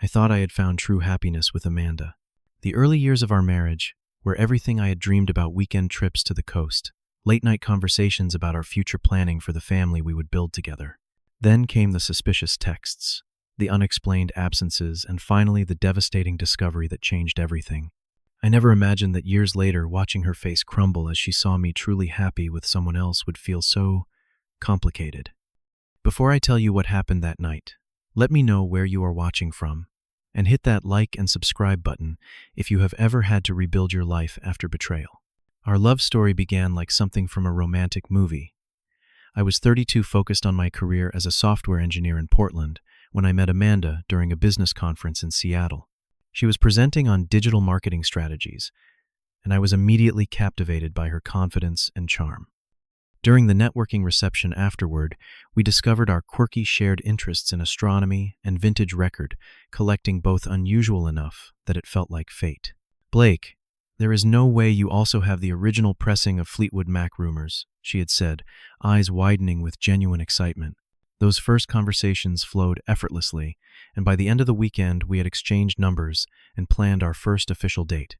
I thought I had found true happiness with Amanda. The early years of our marriage were everything I had dreamed about: weekend trips to the coast, late-night conversations about our future planning for the family we would build together. Then came the suspicious texts, the unexplained absences, and finally the devastating discovery that changed everything. I never imagined that years later, watching her face crumble as she saw me truly happy with someone else would feel so complicated. Before I tell you what happened that night, let me know where you are watching from, and hit that like and subscribe button if you have ever had to rebuild your life after betrayal. Our love story began like something from a romantic movie. I was 32, focused on my career as a software engineer in Portland, when I met Amanda during a business conference in Seattle. She was presenting on digital marketing strategies, and I was immediately captivated by her confidence and charm. During the networking reception afterward, we discovered our quirky shared interests in astronomy and vintage record collecting, both unusual enough that it felt like fate. "Blake, there is no way you also have the original pressing of Fleetwood Mac Rumours," she had said, eyes widening with genuine excitement. Those first conversations flowed effortlessly, and by the end of the weekend we had exchanged numbers and planned our first official date.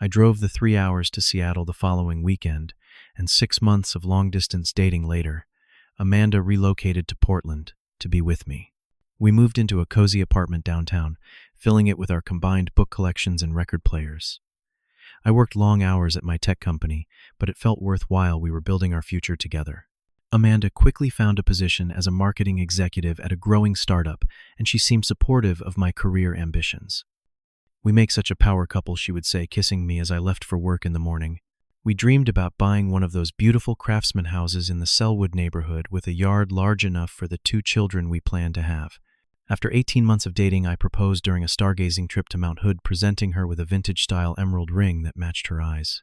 I drove the 3 hours to Seattle the following weekend, and 6 months of long-distance dating later, Amanda relocated to Portland to be with me. We moved into a cozy apartment downtown, filling it with our combined book collections and record players. I worked long hours at my tech company, but it felt worthwhile. We were building our future together. Amanda quickly found a position as a marketing executive at a growing startup, and she seemed supportive of my career ambitions. "We make such a power couple," she would say, kissing me as I left for work in the morning. We dreamed about buying one of those beautiful craftsman houses in the Selwood neighborhood with a yard large enough for the 2 children we planned to have. After 18 months of dating, I proposed during a stargazing trip to Mount Hood, presenting her with a vintage-style emerald ring that matched her eyes.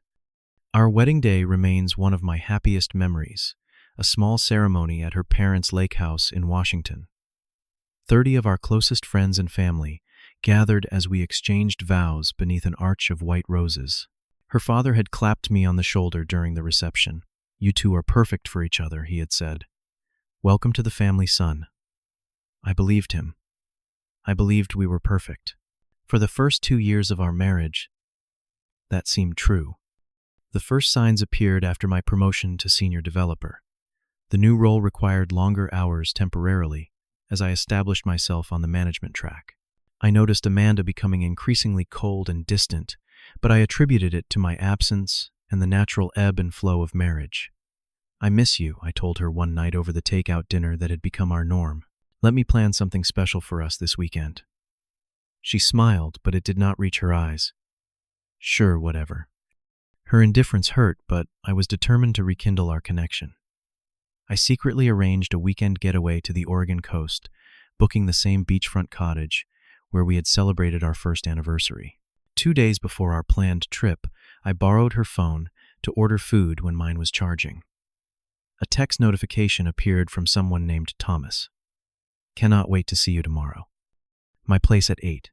Our wedding day remains one of my happiest memories, a small ceremony at her parents' lake house in Washington. 30 of our closest friends and family gathered as we exchanged vows beneath an arch of white roses. Her father had clapped me on the shoulder during the reception. "You two are perfect for each other," he had said. "Welcome to the family, son." I believed him. I believed we were perfect. For the first 2 years of our marriage, that seemed true. The first signs appeared after my promotion to senior developer. The new role required longer hours temporarily as I established myself on the management track. I noticed Amanda becoming increasingly cold and distant, but I attributed it to my absence and the natural ebb and flow of marriage. "I miss you," I told her one night over the takeout dinner that had become our norm. "Let me plan something special for us this weekend." She smiled, but it did not reach her eyes. "Sure, whatever." Her indifference hurt, but I was determined to rekindle our connection. I secretly arranged a weekend getaway to the Oregon coast, booking the same beachfront cottage where we had celebrated our first anniversary. 2 days before our planned trip, I borrowed her phone to order food when mine was charging. A text notification appeared from someone named Thomas. "Cannot wait to see you tomorrow. My place at 8.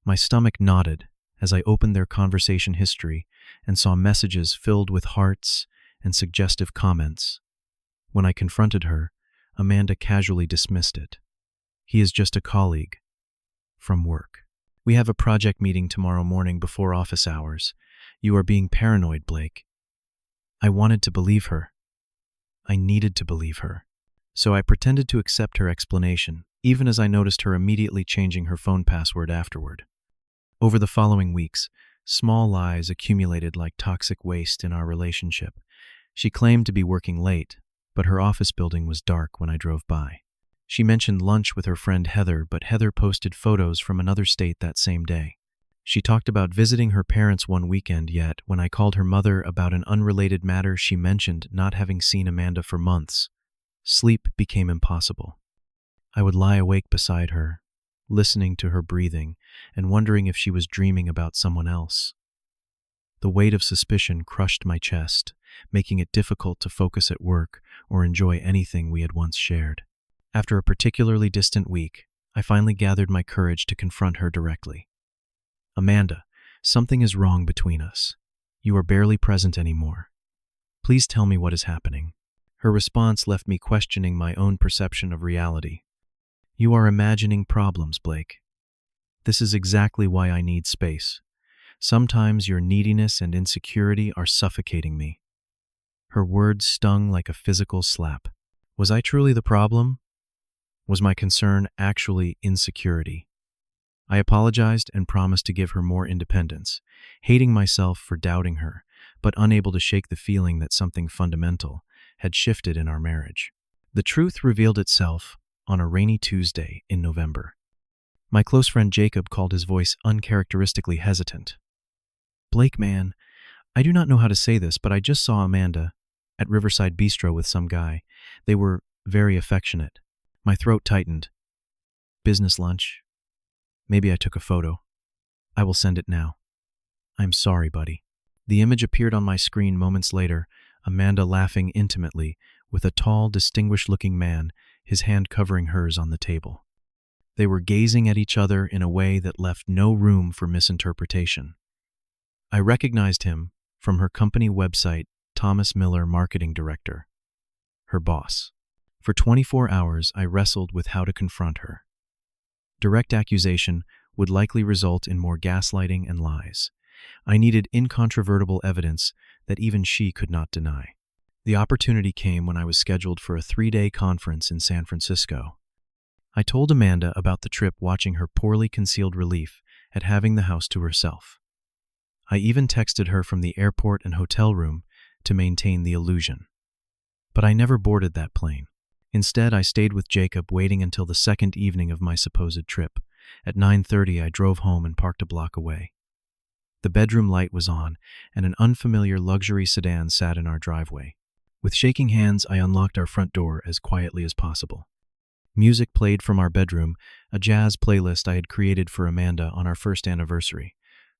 My stomach knotted as I opened their conversation history and saw messages filled with hearts and suggestive comments. When I confronted her, Amanda casually dismissed it. "He is just a colleague from work. We have a project meeting tomorrow morning before office hours. You are being paranoid, Blake." I wanted to believe her. I needed to believe her. So I pretended to accept her explanation, even as I noticed her immediately changing her phone password afterward. Over the following weeks, small lies accumulated like toxic waste in our relationship. She claimed to be working late, but her office building was dark when I drove by. She mentioned lunch with her friend Heather, but Heather posted photos from another state that same day. She talked about visiting her parents one weekend, yet when I called her mother about an unrelated matter, she mentioned not having seen Amanda for months. Sleep became impossible. I would lie awake beside her, listening to her breathing and wondering if she was dreaming about someone else. The weight of suspicion crushed my chest, making it difficult to focus at work or enjoy anything we had once shared. After a particularly distant week, I finally gathered my courage to confront her directly. "Amanda, something is wrong between us. You are barely present anymore. Please tell me what is happening." Her response left me questioning my own perception of reality. "You are imagining problems, Blake. This is exactly why I need space. Sometimes your neediness and insecurity are suffocating me." Her words stung like a physical slap. Was I truly the problem? Was my concern actually insecurity? I apologized and promised to give her more independence, hating myself for doubting her, but unable to shake the feeling that something fundamental had shifted in our marriage. The truth revealed itself on a rainy Tuesday in November. My close friend Jacob called, his voice uncharacteristically hesitant. "Blake, man, I do not know how to say this, but I just saw Amanda at Riverside Bistro with some guy. They were very affectionate." My throat tightened. "Business lunch? Maybe I took a photo. I will send it now." "I'm sorry, buddy." The image appeared on my screen moments later, Amanda laughing intimately with a tall, distinguished-looking man, his hand covering hers on the table. They were gazing at each other in a way that left no room for misinterpretation. I recognized him from her company website, Thomas Miller, marketing director, her boss. For 24 hours, I wrestled with how to confront her. Direct accusation would likely result in more gaslighting and lies. I needed incontrovertible evidence that even she could not deny. The opportunity came when I was scheduled for a 3-day conference in San Francisco. I told Amanda about the trip, watching her poorly concealed relief at having the house to herself. I even texted her from the airport and hotel room to maintain the illusion. But I never boarded that plane. Instead, I stayed with Jacob, waiting until the second evening of my supposed trip. At 9:30, I drove home and parked a block away. The bedroom light was on, and an unfamiliar luxury sedan sat in our driveway. With shaking hands, I unlocked our front door as quietly as possible. Music played from our bedroom, a jazz playlist I had created for Amanda on our first anniversary.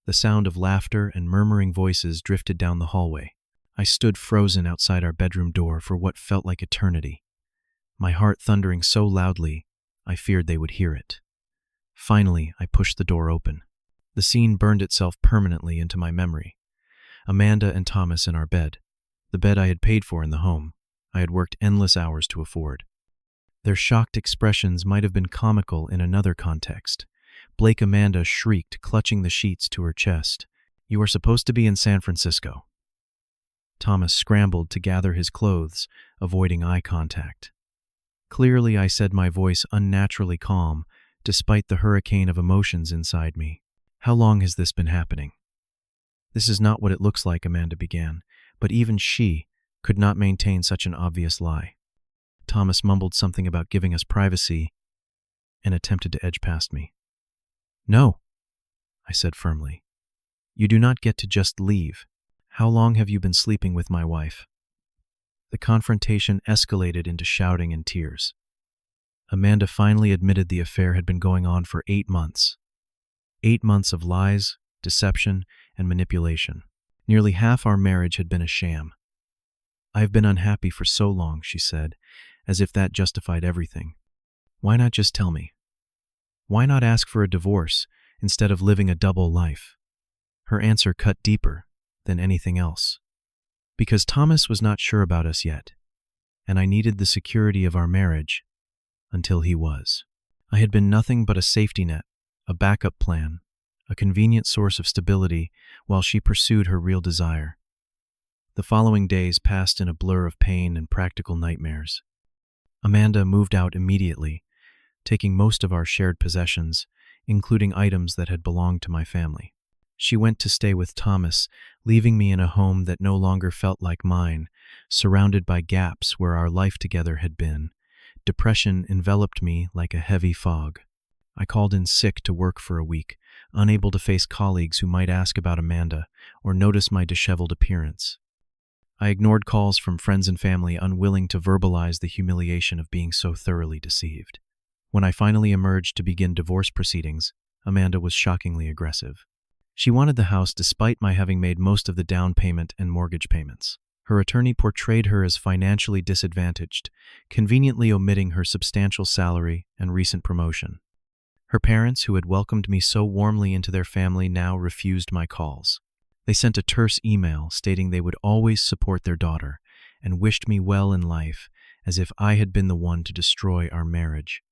The sound of laughter and murmuring voices drifted down the hallway. I stood frozen outside our bedroom door for what felt like eternity, my heart thundering so loudly I feared they would hear it. Finally, I pushed the door open. The scene burned itself permanently into my memory. Amanda and Thomas in our bed, the bed I had paid for in the home I had worked endless hours to afford. Their shocked expressions might have been comical in another context. Blake, Amanda shrieked, clutching the sheets to her chest. "You are supposed to be in San Francisco." Thomas scrambled to gather his clothes, avoiding eye contact. Clearly, I said, my voice unnaturally calm, despite the hurricane of emotions inside me. "How long has this been happening?" "This is not what it looks like," Amanda began, but even she could not maintain such an obvious lie. Thomas mumbled something about giving us privacy and attempted to edge past me. "No," I said firmly. "You do not get to just leave. How long have you been sleeping with my wife?" The confrontation escalated into shouting and tears. Amanda finally admitted the affair had been going on for 8 months. 8 months of lies, deception, and manipulation. Nearly half our marriage had been a sham. "I have been unhappy for so long," she said, as if that justified everything. "Why not just tell me? Why not ask for a divorce instead of living a double life?" Her answer cut deeper than anything else. Because Thomas was not sure about us yet, and I needed the security of our marriage until he was. I had been nothing but a safety net, a backup plan, a convenient source of stability while she pursued her real desire. The following days passed in a blur of pain and practical nightmares. Amanda moved out immediately, taking most of our shared possessions, including items that had belonged to my family. She went to stay with Thomas, leaving me in a home that no longer felt like mine, surrounded by gaps where our life together had been. Depression enveloped me like a heavy fog. I called in sick to work for a week, unable to face colleagues who might ask about Amanda or notice my disheveled appearance. I ignored calls from friends and family, unwilling to verbalize the humiliation of being so thoroughly deceived. When I finally emerged to begin divorce proceedings, Amanda was shockingly aggressive. She wanted the house despite my having made most of the down payment and mortgage payments. Her attorney portrayed her as financially disadvantaged, conveniently omitting her substantial salary and recent promotion. Her parents, who had welcomed me so warmly into their family, now refused my calls. They sent a terse email stating they would always support their daughter and wished me well in life, as if I had been the one to destroy our marriage.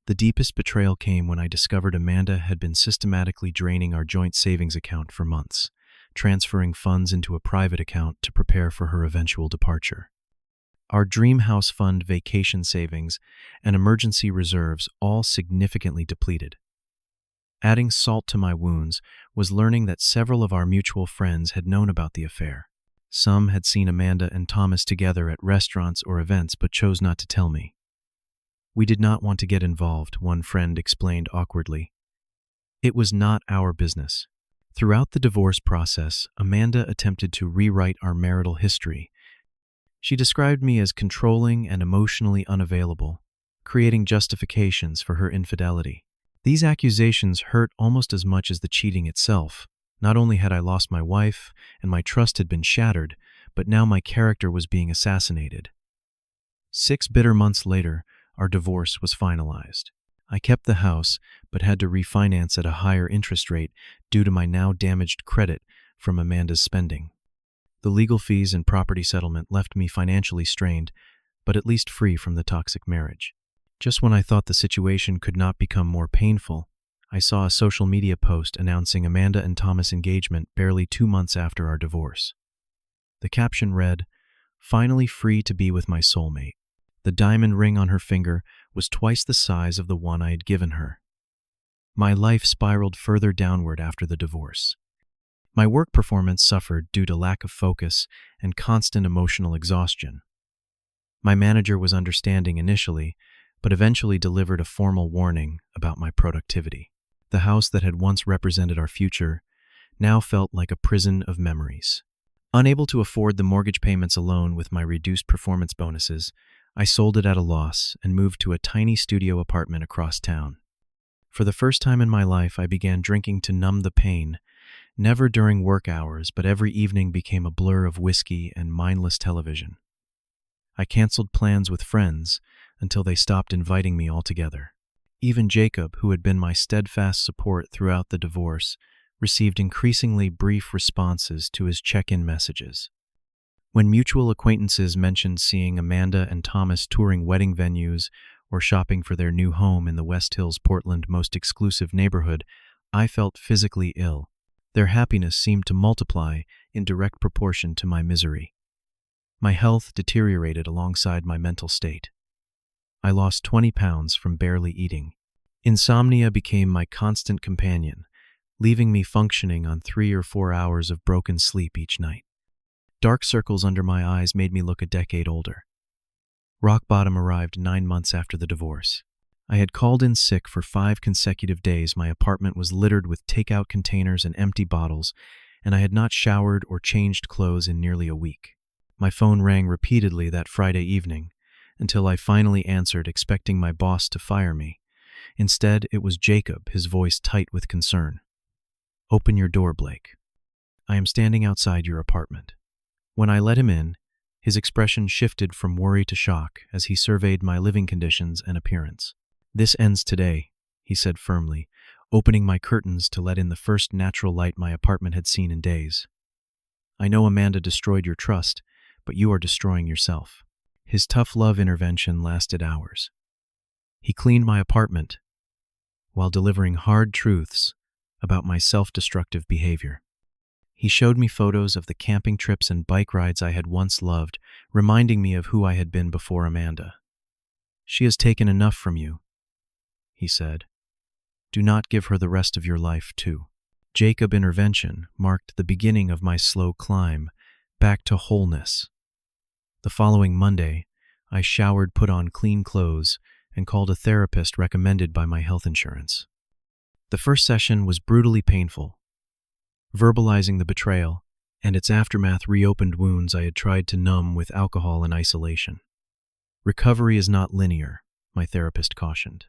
The deepest betrayal came when I discovered Amanda had been systematically draining our joint savings account for months, transferring funds into a private account to prepare for her eventual departure. Our dream house fund, vacation savings, and emergency reserves all significantly depleted. Adding salt to my wounds was learning that several of our mutual friends had known about the affair. Some had seen Amanda and Thomas together at restaurants or events but chose not to tell me. "We did not want to get involved," one friend explained awkwardly. "It was not our business." Throughout the divorce process, Amanda attempted to rewrite our marital history. She described me as controlling and emotionally unavailable, creating justifications for her infidelity. These accusations hurt almost as much as the cheating itself. Not only had I lost my wife and my trust had been shattered, but now my character was being assassinated. 6 bitter months later, our divorce was finalized. I kept the house, but had to refinance at a higher interest rate due to my now damaged credit from Amanda's spending. The legal fees and property settlement left me financially strained, but at least free from the toxic marriage. Just when I thought the situation could not become more painful, I saw a social media post announcing Amanda and Thomas' engagement barely 2 months after our divorce. The caption read, "Finally free to be with my soulmate." The diamond ring on her finger was twice the size of the one I had given her. My life spiraled further downward after the divorce. My work performance suffered due to lack of focus and constant emotional exhaustion. My manager was understanding initially, but eventually delivered a formal warning about my productivity. The house that had once represented our future now felt like a prison of memories. Unable to afford the mortgage payments alone with my reduced performance bonuses, I sold it at a loss and moved to a tiny studio apartment across town. For the first time in my life, I began drinking to numb the pain, never during work hours, but every evening became a blur of whiskey and mindless television. I canceled plans with friends until they stopped inviting me altogether. Even Jacob, who had been my steadfast support throughout the divorce, received increasingly brief responses to his check-in messages. When mutual acquaintances mentioned seeing Amanda and Thomas touring wedding venues or shopping for their new home in the West Hills, Portland most exclusive neighborhood, I felt physically ill. Their happiness seemed to multiply in direct proportion to my misery. My health deteriorated alongside my mental state. I lost 20 pounds from barely eating. Insomnia became my constant companion, leaving me functioning on 3 or 4 hours of broken sleep each night. Dark circles under my eyes made me look a decade older. Rock bottom arrived 9 months after the divorce. I had called in sick for 5 consecutive days. My apartment was littered with takeout containers and empty bottles, and I had not showered or changed clothes in nearly a week. My phone rang repeatedly that Friday evening, until I finally answered, expecting my boss to fire me. Instead, it was Jacob, his voice tight with concern. "Open your door, Blake. I am standing outside your apartment." When I let him in, his expression shifted from worry to shock as he surveyed my living conditions and appearance. "This ends today," he said firmly, opening my curtains to let in the first natural light my apartment had seen in days. "I know Amanda destroyed your trust, but you are destroying yourself." His tough love intervention lasted hours. He cleaned my apartment while delivering hard truths about my self-destructive behavior. He showed me photos of the camping trips and bike rides I had once loved, reminding me of who I had been before Amanda. "She has taken enough from you," he said. "Do not give her the rest of your life, too." Jacob intervention marked the beginning of my slow climb back to wholeness. The following Monday, I showered, put on clean clothes, and called a therapist recommended by my health insurance. The first session was brutally painful. Verbalizing the betrayal and its aftermath reopened wounds I had tried to numb with alcohol and isolation. "Recovery is not linear," my therapist cautioned.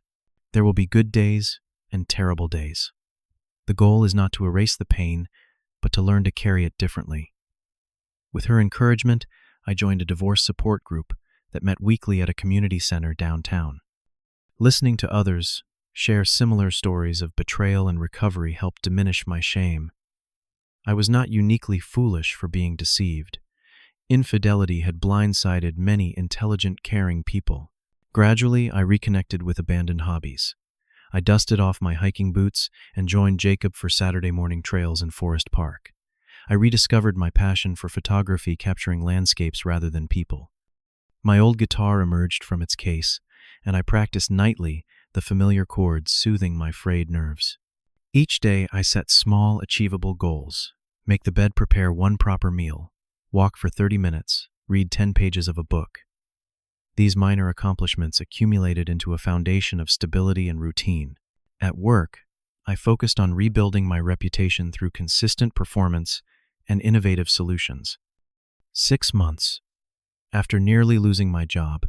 "There will be good days and terrible days. The goal is not to erase the pain, but to learn to carry it differently." With her encouragement, I joined a divorce support group that met weekly at a community center downtown. Listening to others share similar stories of betrayal and recovery helped diminish my shame. I was not uniquely foolish for being deceived. Infidelity had blindsided many intelligent, caring people. Gradually, I reconnected with abandoned hobbies. I dusted off my hiking boots and joined Jacob for Saturday morning trails in Forest Park. I rediscovered my passion for photography, capturing landscapes rather than people. My old guitar emerged from its case, and I practiced nightly, the familiar chords soothing my frayed nerves. Each day, I set small, achievable goals. Make the bed, prepare one proper meal, walk for 30 minutes, read 10 pages of a book. These minor accomplishments accumulated into a foundation of stability and routine. At work, I focused on rebuilding my reputation through consistent performance and innovative solutions. 6 months after nearly losing my job,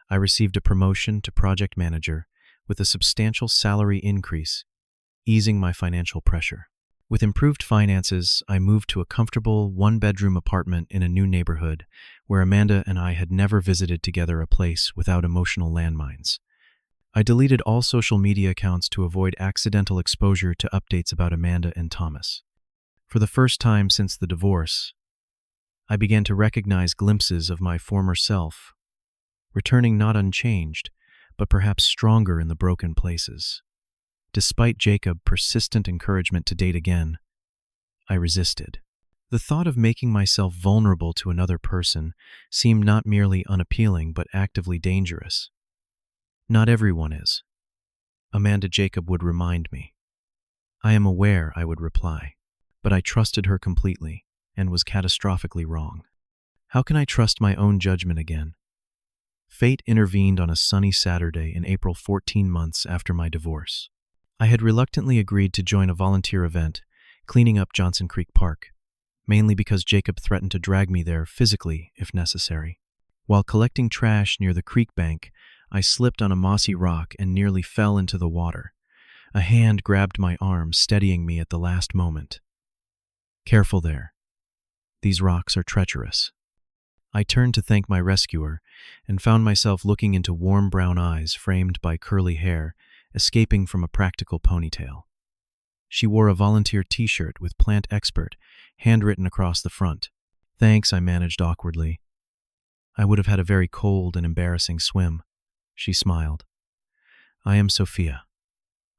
I received a promotion to project manager with a substantial salary increase, easing my financial pressure. With improved finances, I moved to a comfortable one-bedroom apartment in a new neighborhood where Amanda and I had never visited together, a place without emotional landmines. I deleted all social media accounts to avoid accidental exposure to updates about Amanda and Thomas. For the first time since the divorce, I began to recognize glimpses of my former self, returning not unchanged, but perhaps stronger in the broken places. Despite Jacob's persistent encouragement to date again, I resisted. The thought of making myself vulnerable to another person seemed not merely unappealing but actively dangerous. Not everyone is, Amanda Jacob would remind me. I am aware, I would reply, but I trusted her completely and was catastrophically wrong. How can I trust my own judgment again? Fate intervened on a sunny Saturday in April, 14 months after my divorce. I had reluctantly agreed to join a volunteer event, cleaning up Johnson Creek Park, mainly because Jacob threatened to drag me there physically if necessary. While collecting trash near the creek bank, I slipped on a mossy rock and nearly fell into the water. A hand grabbed my arm, steadying me at the last moment. Careful there. These rocks are treacherous. I turned to thank my rescuer and found myself looking into warm brown eyes framed by curly hair, escaping from a practical ponytail. She wore a volunteer t-shirt with Plant Expert handwritten across the front. Thanks, I managed awkwardly. I would have had a very cold and embarrassing swim. She smiled. I am Sophia.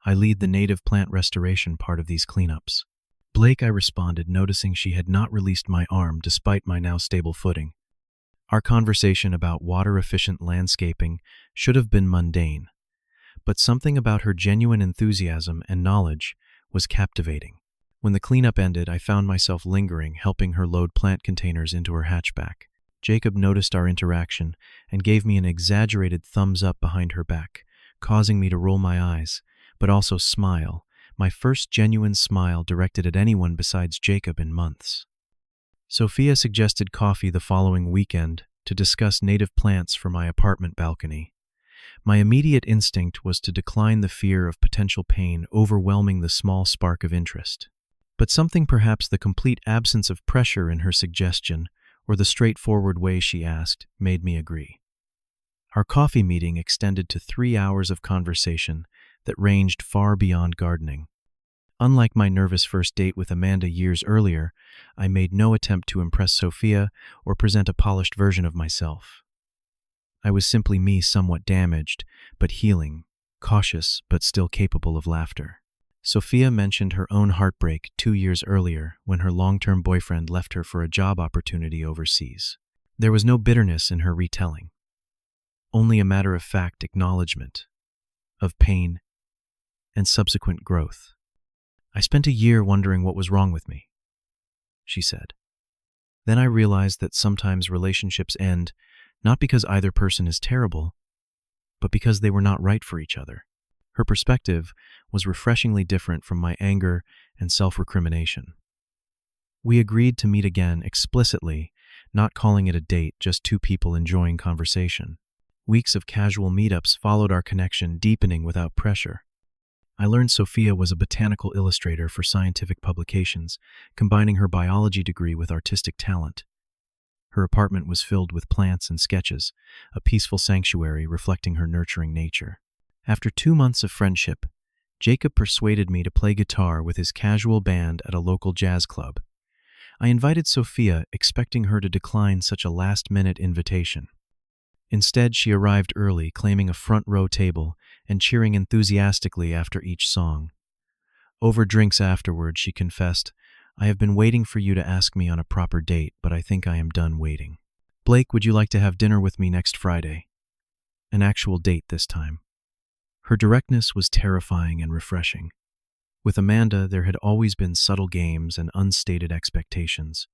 I lead the native plant restoration part of these cleanups. Blake, I responded, noticing she had not released my arm despite my now stable footing. Our conversation about water-efficient landscaping should have been mundane, but something about her genuine enthusiasm and knowledge was captivating. When the cleanup ended, I found myself lingering, helping her load plant containers into her hatchback. Jacob noticed our interaction and gave me an exaggerated thumbs up behind her back, causing me to roll my eyes, but also smile, my first genuine smile directed at anyone besides Jacob in months. Sophia suggested coffee the following weekend to discuss native plants for my apartment balcony. My immediate instinct was to decline, the fear of potential pain overwhelming the small spark of interest. But something, perhaps the complete absence of pressure in her suggestion, or the straightforward way she asked, made me agree. Our coffee meeting extended to 3 hours of conversation that ranged far beyond gardening. Unlike my nervous first date with Amanda years earlier, I made no attempt to impress Sophia or present a polished version of myself. I was simply me, somewhat damaged, but healing, cautious, but still capable of laughter. Sophia mentioned her own heartbreak 2 years earlier when her long-term boyfriend left her for a job opportunity overseas. There was no bitterness in her retelling, only a matter-of-fact acknowledgement of pain and subsequent growth. I spent a year wondering what was wrong with me, she said. Then I realized that sometimes relationships end not because either person is terrible, but because they were not right for each other. Her perspective was refreshingly different from my anger and self-recrimination. We agreed to meet again explicitly, not calling it a date, just two people enjoying conversation. Weeks of casual meetups followed our connection, deepening without pressure. I learned Sophia was a botanical illustrator for scientific publications, combining her biology degree with artistic talent. Her apartment was filled with plants and sketches, a peaceful sanctuary reflecting her nurturing nature. After 2 months of friendship, Jacob persuaded me to play guitar with his casual band at a local jazz club. I invited Sophia, expecting her to decline such a last-minute invitation. Instead, she arrived early, claiming a front row table and cheering enthusiastically after each song. Over drinks afterward, she confessed, "I have been waiting for you to ask me on a proper date, but I think I am done waiting. Blake, would you like to have dinner with me next Friday?" An actual date this time. Her directness was terrifying and refreshing. With Amanda, there had always been subtle games and unstated expectations.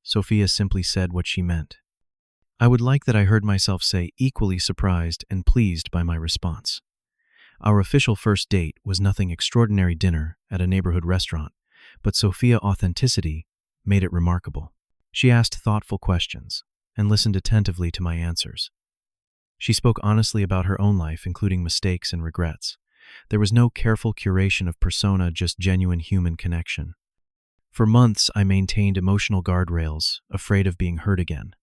Sophia simply said what she meant. I would like that I heard myself say equally surprised and pleased by my response. Our official first date was nothing extraordinary dinner at a neighborhood restaurant, but Sophia's authenticity made it remarkable. She asked thoughtful questions and listened attentively to my answers. She spoke honestly about her own life, including mistakes and regrets. There was no careful curation of persona, just genuine human connection. For months, I maintained emotional guardrails, afraid of being hurt again.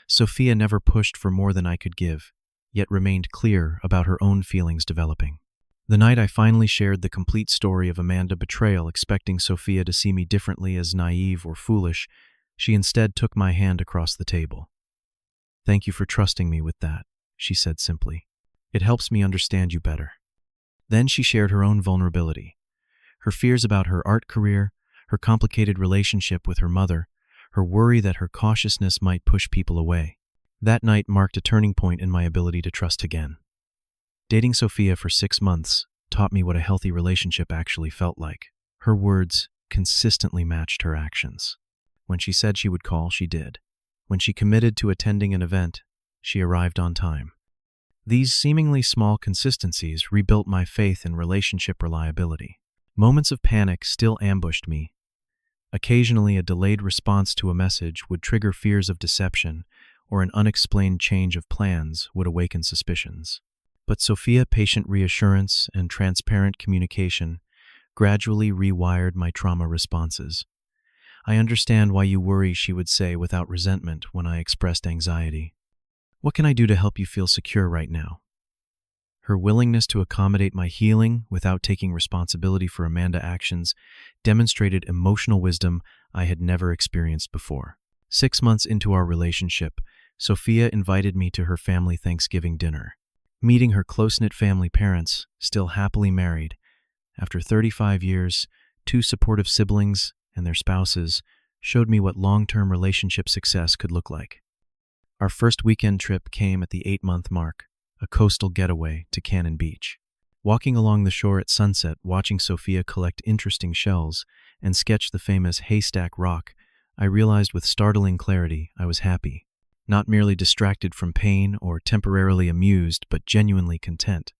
Sophia never pushed for more than I could give, yet remained clear about her own feelings developing. The night I finally shared the complete story of Amanda's betrayal, expecting Sophia to see me differently, as naive or foolish, she instead took my hand across the table. "Thank you for trusting me with that," she said simply. "It helps me understand you better." Then she shared her own vulnerability, her fears about her art career, her complicated relationship with her mother, her worry that her cautiousness might push people away. That night marked a turning point in my ability to trust again. Dating Sophia for 6 months taught me what a healthy relationship actually felt like. Her words consistently matched her actions. When she said she would call, she did. When she committed to attending an event, she arrived on time. These seemingly small consistencies rebuilt my faith in relationship reliability. Moments of panic still ambushed me. Occasionally, a delayed response to a message would trigger fears of deception, or an unexplained change of plans would awaken suspicions. But Sophia's patient reassurance and transparent communication gradually rewired my trauma responses. "I understand why you worry," she would say without resentment when I expressed anxiety. "What can I do to help you feel secure right now?" Her willingness to accommodate my healing without taking responsibility for Amanda's actions demonstrated emotional wisdom I had never experienced before. 6 months into our relationship, Sophia invited me to her family Thanksgiving dinner. Meeting her close-knit family parents, still happily married, after 35 years, 2 supportive siblings and their spouses, showed me what long-term relationship success could look like. Our first weekend trip came at the 8-month mark, a coastal getaway to Cannon Beach. Walking along the shore at sunset, watching Sophia collect interesting shells and sketch the famous haystack rock, I realized with startling clarity I was happy. Not merely distracted from pain or temporarily amused, but genuinely content.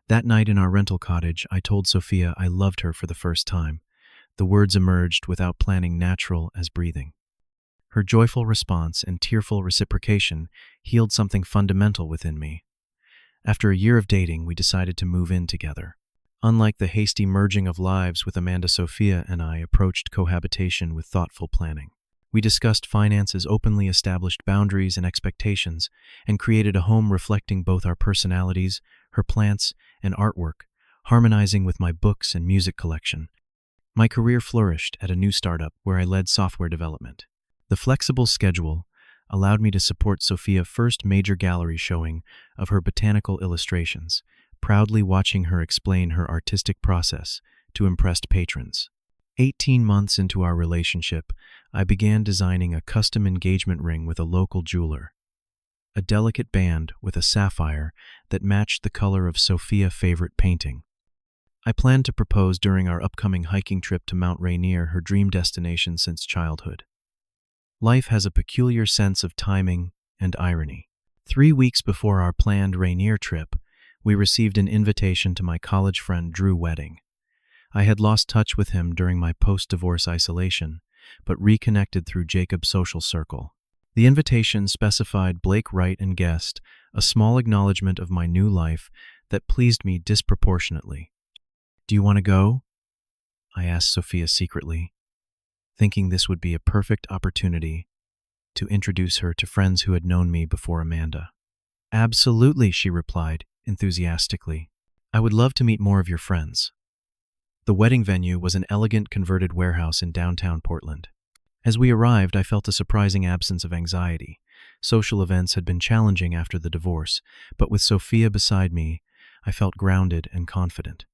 That night in our rental cottage, I told Sophia I loved her for the first time. The words emerged without planning, natural as breathing. Her joyful response and tearful reciprocation healed something fundamental within me. After a year of dating, we decided to move in together. Unlike the hasty merging of lives with Amanda, Sophia and I approached cohabitation with thoughtful planning. We discussed finances, openly established boundaries and expectations, and created a home reflecting both our personalities, her plants, and artwork, harmonizing with my books and music collection. My career flourished at a new startup where I led software development. The flexible schedule allowed me to support Sophia's first major gallery showing of her botanical illustrations, proudly watching her explain her artistic process to impressed patrons. 18 months into our relationship, I began designing a custom engagement ring with a local jeweler. A delicate band with a sapphire that matched the color of Sophia's favorite painting. I planned to propose during our upcoming hiking trip to Mount Rainier, her dream destination since childhood. Life has a peculiar sense of timing and irony. 3 weeks before our planned Rainier trip, we received an invitation to my college friend Drew's wedding. I had lost touch with him during my post-divorce isolation, but reconnected through Jacob's social circle. The invitation specified Blake Wright and guest, a small acknowledgement of my new life that pleased me disproportionately. "Do you want to go?" I asked Sophia secretly, thinking this would be a perfect opportunity to introduce her to friends who had known me before Amanda. "Absolutely," she replied enthusiastically. "I would love to meet more of your friends." The wedding venue was an elegant converted warehouse in downtown Portland. As we arrived, I felt a surprising absence of anxiety. Social events had been challenging after the divorce, but with Sophia beside me, I felt grounded and confident.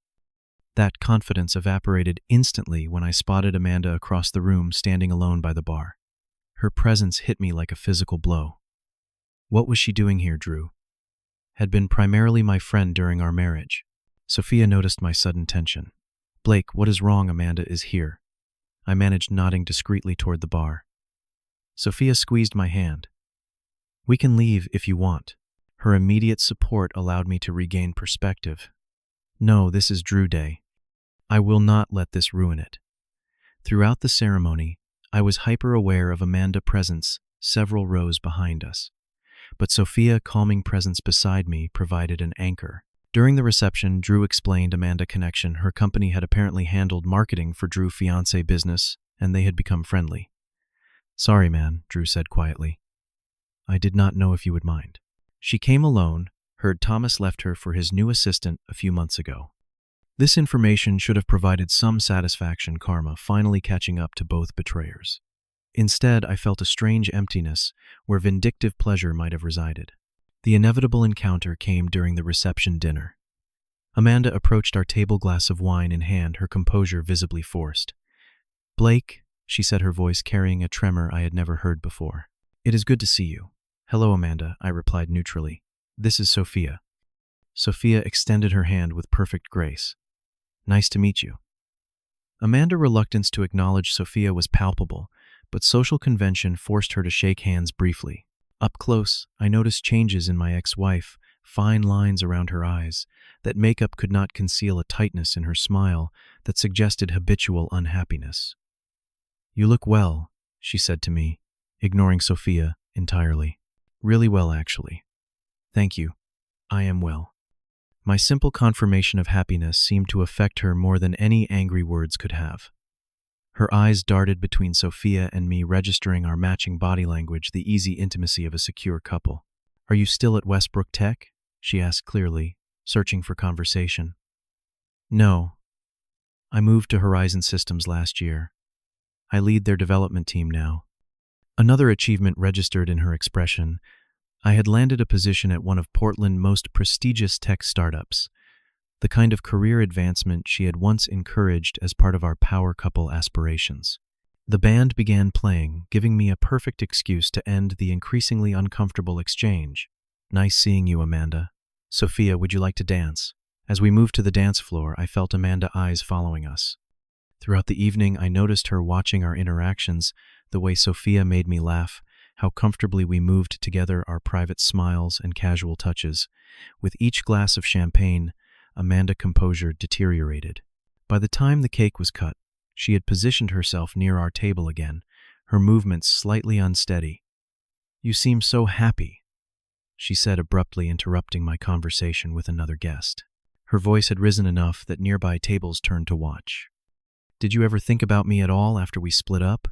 That confidence evaporated instantly when I spotted Amanda across the room standing alone by the bar. Her presence hit me like a physical blow. What was she doing here, Drew? Had been primarily my friend during our marriage. Sophia noticed my sudden tension. Blake, what is wrong? Amanda is here. I managed nodding discreetly toward the bar. Sophia squeezed my hand. We can leave if you want. Her immediate support allowed me to regain perspective. No, this is Drew Day. I will not let this ruin it. Throughout the ceremony, I was hyper-aware of Amanda's presence several rows behind us. But Sophia's calming presence beside me provided an anchor. During the reception, Drew explained Amanda's connection. Her company had apparently handled marketing for Drew's fiancé business, and they had become friendly. Sorry, man, Drew said quietly. I did not know if you would mind. She came alone, heard Thomas left her for his new assistant a few months ago. This information should have provided some satisfaction, karma finally catching up to both betrayers. Instead, I felt a strange emptiness where vindictive pleasure might have resided. The inevitable encounter came during the reception dinner. Amanda approached our table, glass of wine in hand, her composure visibly forced. Blake, she said, her voice carrying a tremor I had never heard before. It is good to see you. Hello, Amanda, I replied neutrally. This is Sophia. Sophia extended her hand with perfect grace. Nice to meet you. Amanda's reluctance to acknowledge Sophia was palpable, but social convention forced her to shake hands briefly. Up close, I noticed changes in my ex-wife, fine lines around her eyes, that makeup could not conceal, a tightness in her smile that suggested habitual unhappiness. You look well, she said to me, ignoring Sophia entirely. Really well, actually. Thank you. I am well. My simple confirmation of happiness seemed to affect her more than any angry words could have. Her eyes darted between Sophia and me, registering our matching body language, the easy intimacy of a secure couple. Are you still at Westbrook Tech? She asked clearly, searching for conversation. No. I moved to Horizon Systems last year. I lead their development team now. Another achievement registered in her expression. I had landed a position at one of Portland's most prestigious tech startups, the kind of career advancement she had once encouraged as part of our power couple aspirations. The band began playing, giving me a perfect excuse to end the increasingly uncomfortable exchange. Nice seeing you, Amanda. Sophia, would you like to dance? As we moved to the dance floor, I felt Amanda's eyes following us. Throughout the evening, I noticed her watching our interactions, the way Sophia made me laugh, how comfortably we moved together, our private smiles and casual touches. With each glass of champagne, Amanda's composure deteriorated. By the time the cake was cut, she had positioned herself near our table again, her movements slightly unsteady. You seem so happy, she said abruptly, interrupting my conversation with another guest. Her voice had risen enough that nearby tables turned to watch. Did you ever think about me at all after we split up?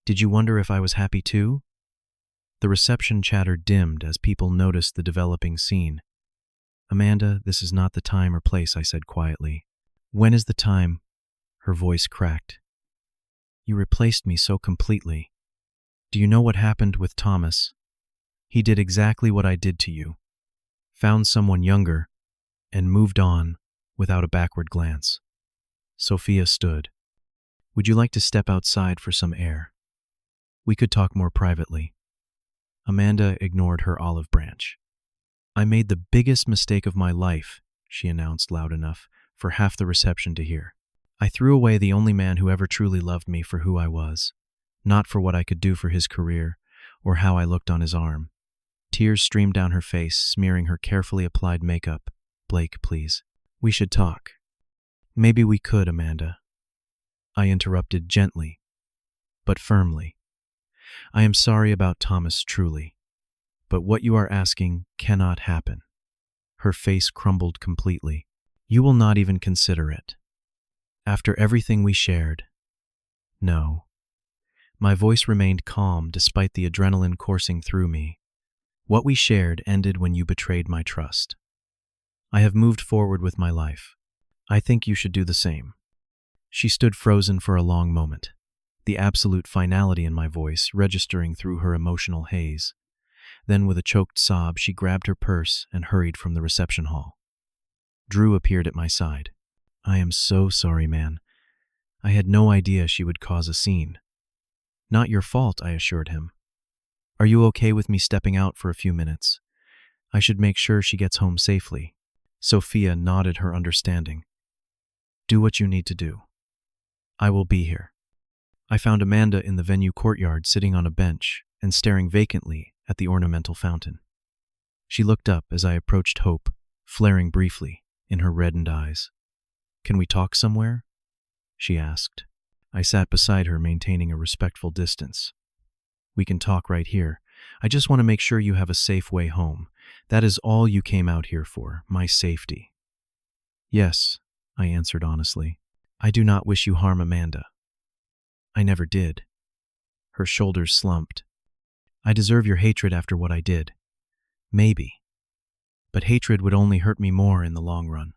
Did you wonder if I was happy too? The reception chatter dimmed as people noticed the developing scene. Amanda, this is not the time or place, I said quietly. When is the time? Her voice cracked. You replaced me so completely. Do you know what happened with Thomas? He did exactly what I did to you. Found someone younger and moved on without a backward glance. Sophia stood. Would you like to step outside for some air? We could talk more privately. Amanda ignored her olive branch. I made the biggest mistake of my life, she announced loud enough for half the reception to hear. I threw away the only man who ever truly loved me for who I was, not for what I could do for his career or how I looked on his arm. Tears streamed down her face, smearing her carefully applied makeup. Blake, please. We should talk. Maybe we could, Amanda. I interrupted gently, but firmly. I am sorry about Thomas, truly, but what you are asking cannot happen. Her face crumbled completely. You will not even consider it. After everything we shared? No. My voice remained calm despite the adrenaline coursing through me. What we shared ended when you betrayed my trust. I have moved forward with my life. I think you should do the same. She stood frozen for a long moment, the absolute finality in my voice registering through her emotional haze. Then, with a choked sob, she grabbed her purse and hurried from the reception hall. Drew appeared at my side. "I am so sorry, man. I had no idea she would cause a scene." "Not your fault," I assured him. "Are you okay with me stepping out for a few minutes? I should make sure she gets home safely." Sophia nodded her understanding. "Do what you need to do. I will be here." I found Amanda in the venue courtyard sitting on a bench and staring vacantly at the ornamental fountain. She looked up as I approached Hope, flaring briefly in her reddened eyes. "Can we talk somewhere?" she asked. I sat beside her, maintaining a respectful distance. "We can talk right here. I just want to make sure you have a safe way home. That is all you came out here for, my safety." "Yes," I answered honestly. "I do not wish you harm, Amanda. I never did." Her shoulders slumped. "I deserve your hatred after what I did. Maybe. But hatred would only hurt me more in the long run."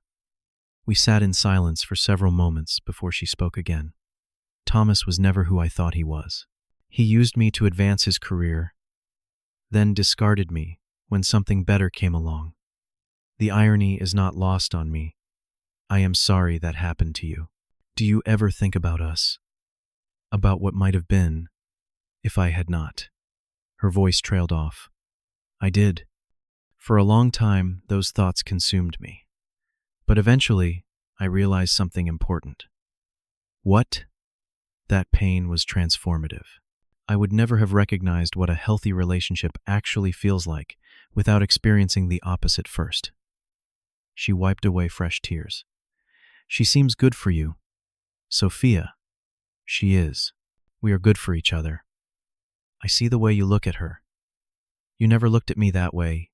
We sat in silence for several moments before she spoke again. "Thomas was never who I thought he was. He used me to advance his career, then discarded me when something better came along. The irony is not lost on me. I am sorry that happened to you. Do you ever think about us? About what might have been if I had not?" Her voice trailed off. "I did. For a long time, those thoughts consumed me. But eventually, I realized something important. What? That pain was transformative. I would never have recognized what a healthy relationship actually feels like without experiencing the opposite first." She wiped away fresh tears. "She seems good for you. Sophia." "She is. We are good for each other. I see the way you look at her. You never looked at me that way,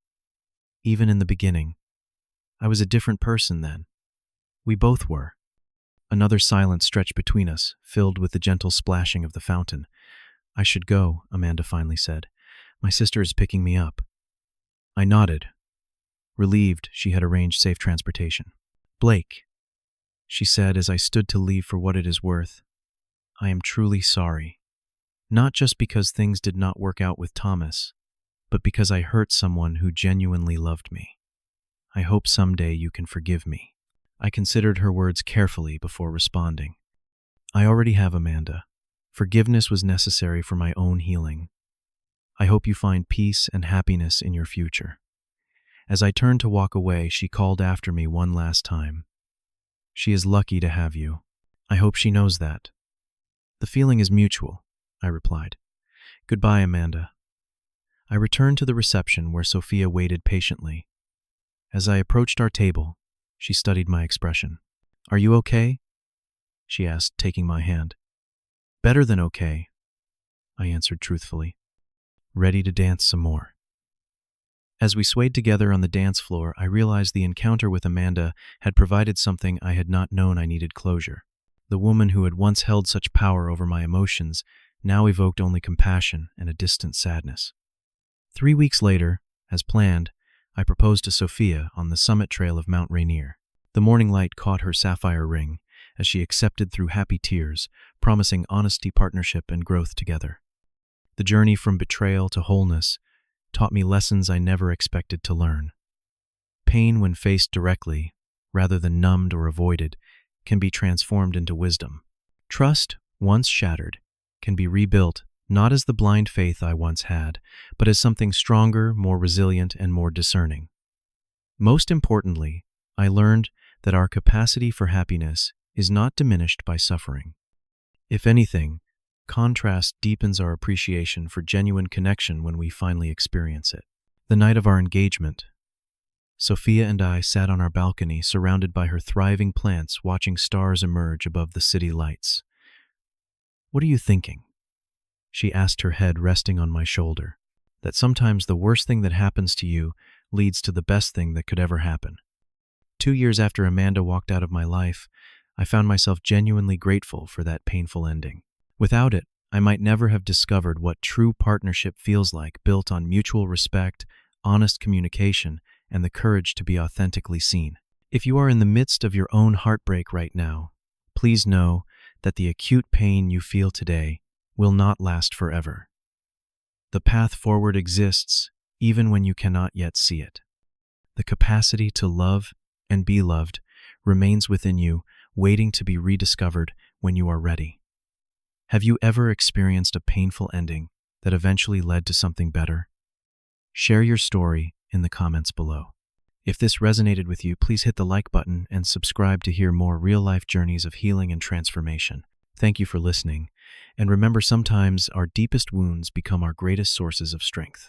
even in the beginning. I was a different person then. We both were." Another silence stretched between us, filled with the gentle splashing of the fountain. "I should go," Amanda finally said. "My sister is picking me up." I nodded, relieved she had arranged safe transportation. "Blake," she said as I stood to leave, "for what it is worth, I am truly sorry. Not just because things did not work out with Thomas, but because I hurt someone who genuinely loved me. I hope someday you can forgive me." I considered her words carefully before responding. "I already have, Amanda. Forgiveness was necessary for my own healing. I hope you find peace and happiness in your future." As I turned to walk away, she called after me one last time. "She is lucky to have you. I hope she knows that." "The feeling is mutual," I replied. "Goodbye, Amanda." I returned to the reception where Sophia waited patiently. As I approached our table, she studied my expression. "Are you okay?" she asked, taking my hand. "Better than okay," I answered truthfully. "Ready to dance some more." As we swayed together on the dance floor, I realized the encounter with Amanda had provided something I had not known I needed closure. The woman who had once held such power over my emotions now evoked only compassion and a distant sadness. 3 weeks later, as planned, I proposed to Sophia on the summit trail of Mount Rainier. The morning light caught her sapphire ring as she accepted through happy tears, promising honesty, partnership, and growth together. The journey from betrayal to wholeness taught me lessons I never expected to learn. Pain, when faced directly, rather than numbed or avoided, can be transformed into wisdom. Trust, once shattered, can be rebuilt not as the blind faith I once had, but as something stronger, more resilient, and more discerning. Most importantly, I learned that our capacity for happiness is not diminished by suffering. If anything, contrast deepens our appreciation for genuine connection when we finally experience it. The night of our engagement, Sophia and I sat on our balcony surrounded by her thriving plants, watching stars emerge above the city lights. "What are you thinking?" she asked, her head resting on my shoulder. "That sometimes the worst thing that happens to you leads to the best thing that could ever happen." 2 years after Amanda walked out of my life, I found myself genuinely grateful for that painful ending. Without it, I might never have discovered what true partnership feels like, built on mutual respect, honest communication, and the courage to be authentically seen. If you are in the midst of your own heartbreak right now, please know that the acute pain you feel today will not last forever. The path forward exists, even when you cannot yet see it. The capacity to love and be loved remains within you, waiting to be rediscovered when you are ready. Have you ever experienced a painful ending that eventually led to something better? Share your story in the comments below. If this resonated with you, please hit the like button and subscribe to hear more real-life journeys of healing and transformation. Thank you for listening, and remember, sometimes our deepest wounds become our greatest sources of strength.